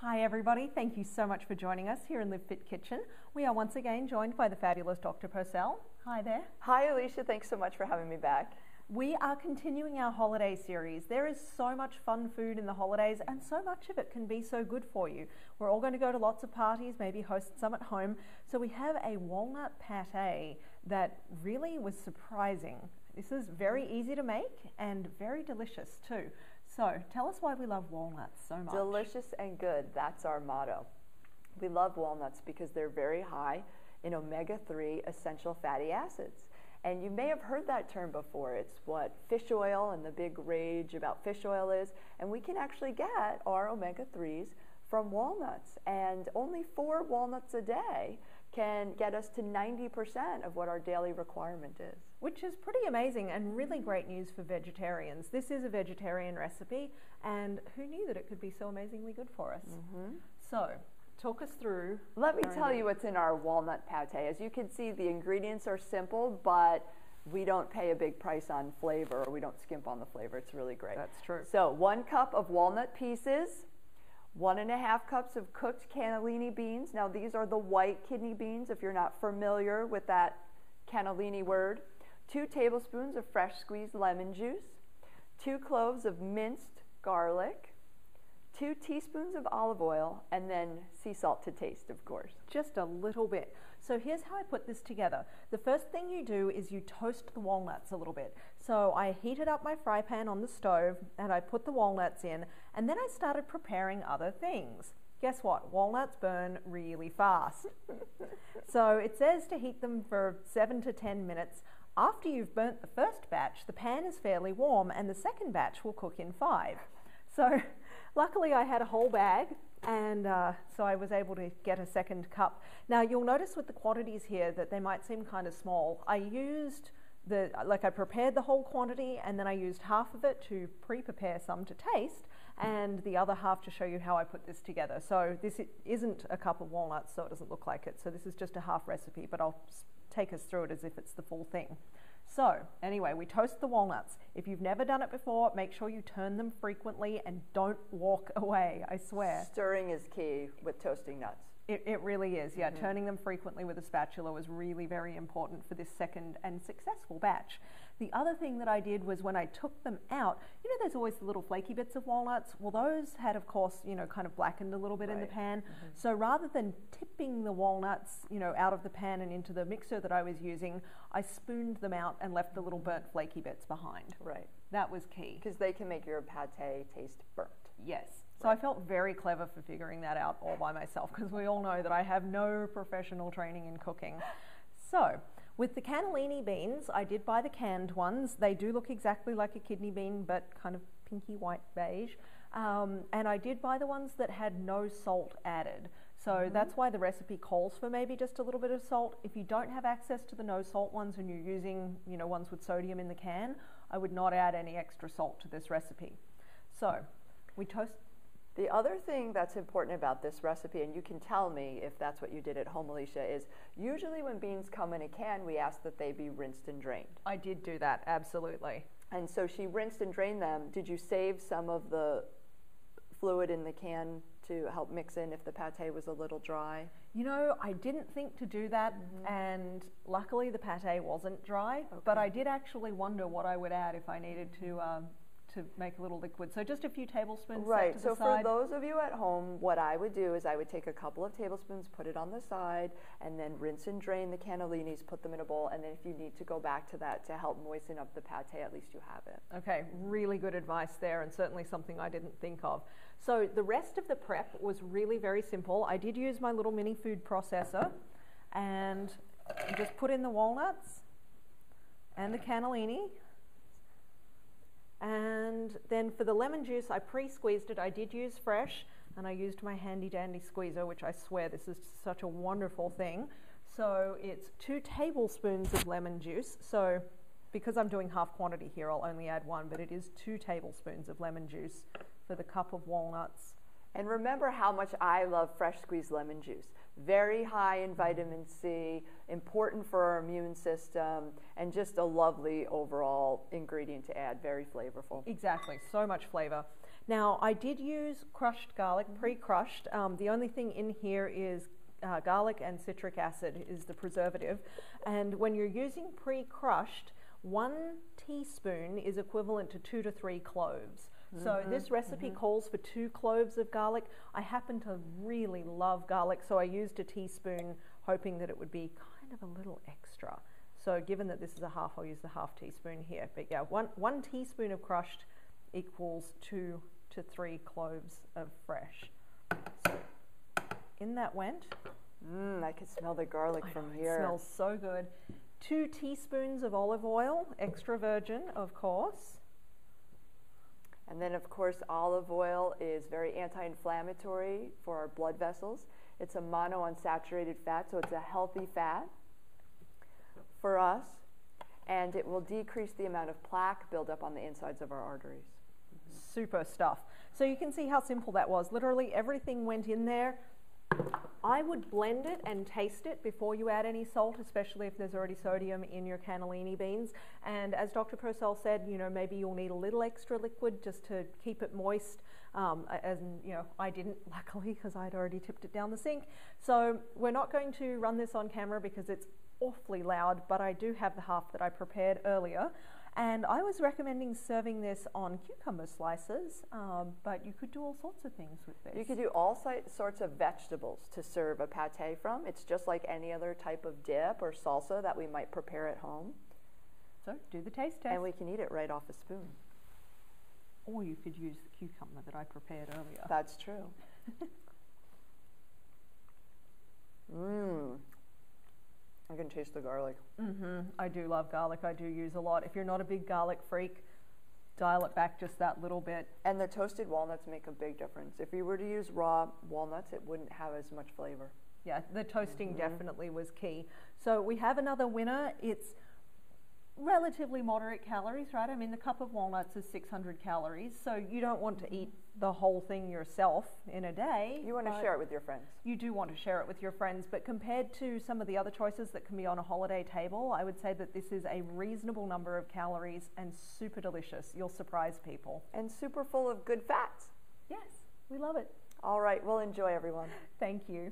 Hi everybody, thank you so much for joining us here in Live Fit Kitchen. We are once again joined by the fabulous Dr. Purcell. Hi there. Hi Alicia, thanks so much for having me back. We are continuing our holiday series. There is so much fun food in the holidays and so much of it can be so good for you. We're all going to go to lots of parties, maybe host some at home. So we have a walnut pate that really was surprising. This is very easy to make and very delicious too. So tell us why we love walnuts so much. Delicious and good, that's our motto. We love walnuts because they're very high in omega-3 essential fatty acids. And you may have heard that term before. It's what fish oil and the big rage about fish oil is. And we can actually get our omega-3s from walnuts. And only 4 walnuts a day can get us to 90% of what our daily requirement is. Which is pretty amazing and really great news for vegetarians. This is a vegetarian recipe, and who knew that it could be so amazingly good for us? So, talk us through. Let me tell you what's in our walnut pate. As you can see, the ingredients are simple, but we don't pay a big price on flavor, or we don't skimp on the flavor. It's really great. That's true. So 1 cup of walnut pieces, 1.5 cups of cooked cannellini beans. Now these are the white kidney beans if you're not familiar with that cannellini word. 2 tablespoons of fresh squeezed lemon juice, 2 cloves of minced garlic, 2 teaspoons of olive oil, and then sea salt to taste, of course. Just a little bit. So here's how I put this together. The first thing you do is you toast the walnuts a little bit. So I heated up my fry pan on the stove and I put the walnuts in, and then I started preparing other things. Guess what? Walnuts burn really fast. So it says to heat them for 7 to 10 minutes. After you've burnt the first batch, the pan is fairly warm and the second batch will cook in 5. So luckily I had a whole bag, and so I was able to get a second cup. Now you'll notice with the quantities here that they might seem kind of small. I prepared the whole quantity and then I used half of it to pre-prepare some to taste and the other half to show you how I put this together. So this isn't a cup of walnuts, so it doesn't look like it. So this is just a half recipe, but I'll take us through it as if it's the full thing. So anyway, we toast the walnuts. If you've never done it before, make sure you turn them frequently and don't walk away, I swear. Stirring is key with toasting nuts. It really is, yeah. Turning them frequently with a spatula was really very important for this second and successful batch. The other thing that I did was when I took them out, you know there's always the little flaky bits of walnuts? Well, those had, of course, kind of blackened a little bit in the pan. So rather than tipping the walnuts, out of the pan and into the mixer that I was using, I spooned them out and left the little burnt flaky bits behind. Right. That was key. Because they can make your pate taste burnt. Yes. So I felt very clever for figuring that out all by myself, because we all know that I have no professional training in cooking. So with the cannellini beans, I did buy the canned ones. They do look exactly like a kidney bean, but kind of pinky white beige. And I did buy the ones that had no salt added. So that's why the recipe calls for maybe just a little bit of salt. If you don't have access to the no salt ones and you're using, ones with sodium in the can, I would not add any extra salt to this recipe. So we toast. The other thing that's important about this recipe, and you can tell me if that's what you did at home, Alicia, is usually when beans come in a can, we ask that they be rinsed and drained. I did do that, absolutely. And so she rinsed and drained them. Did you save some of the fluid in the can to help mix in if the pate was a little dry? I didn't think to do that, and luckily the pate wasn't dry, but I did actually wonder what I would add if I needed to make a little liquid. So just a few tablespoons set to the side. So for those of you at home, what I would do is I would take a couple of tablespoons, put it on the side, and then rinse and drain the cannellinis, put them in a bowl, and then if you need to go back to that to help moisten up the pate, at least you have it. Okay, really good advice there, and certainly something I didn't think of. So the rest of the prep was really very simple. I did use my little mini food processor, and just put in the walnuts and the cannellini. And then for the lemon juice, I pre-squeezed it. I did use fresh, and I used my handy dandy squeezer, which I swear this is such a wonderful thing. So it's 2 tablespoons of lemon juice. So because I'm doing half quantity here, I'll only add 1, but it is 2 tablespoons of lemon juice for the cup of walnuts. And remember how much I love fresh squeezed lemon juice. Very high in vitamin C, important for our immune system, and just a lovely overall ingredient to add, very flavorful. Exactly, so much flavor. Now, I did use crushed garlic, pre-crushed. The only thing in here is garlic and citric acid is the preservative. And when you're using pre-crushed, 1 teaspoon is equivalent to 2 to 3 cloves. So this recipe calls for 2 cloves of garlic. I happen to really love garlic, so I used a teaspoon, hoping that it would be kind of a little extra. So given that this is a half, I'll use the half teaspoon here. But yeah, one teaspoon of crushed equals 2 to 3 cloves of fresh. So in that went. I can smell the garlic from here. It smells so good. 2 teaspoons of olive oil, extra virgin, of course. And then, of course, olive oil is very anti-inflammatory for our blood vessels. It's a monounsaturated fat, so it's a healthy fat for us, and it will decrease the amount of plaque buildup on the insides of our arteries. Super stuff. So you can see how simple that was. Literally everything went in there. I would blend it and taste it before you add any salt, especially if there's already sodium in your cannellini beans. And as Dr. Purcell said, you know, maybe you'll need a little extra liquid just to keep it moist. I didn't, luckily, because I'd already tipped it down the sink. So we're not going to run this on camera because it's awfully loud, but I do have the half that I prepared earlier. And I was recommending serving this on cucumber slices, but you could do all sorts of things with this. You could do all sorts of vegetables to serve a pate from. It's just like any other type of dip or salsa that we might prepare at home. So do the taste test. And we can eat it right off a spoon. Or you could use the cucumber that I prepared earlier. That's true. I can taste the garlic. I do love garlic. I do use a lot. If you're not a big garlic freak, dial it back just that little bit. And the toasted walnuts make a big difference. If you were to use raw walnuts, it wouldn't have as much flavor. Yeah, the toasting definitely was key. So we have another winner. It's relatively moderate calories, right? I mean, the cup of walnuts is 600 calories, so you don't want to eat the whole thing yourself in a day. You want to share it with your friends. You do want to share it with your friends, but compared to some of the other choices that can be on a holiday table, I would say that this is a reasonable number of calories and super delicious. You'll surprise people. And super full of good fats. Yes, we love it. All right, well, enjoy, everyone. Thank you.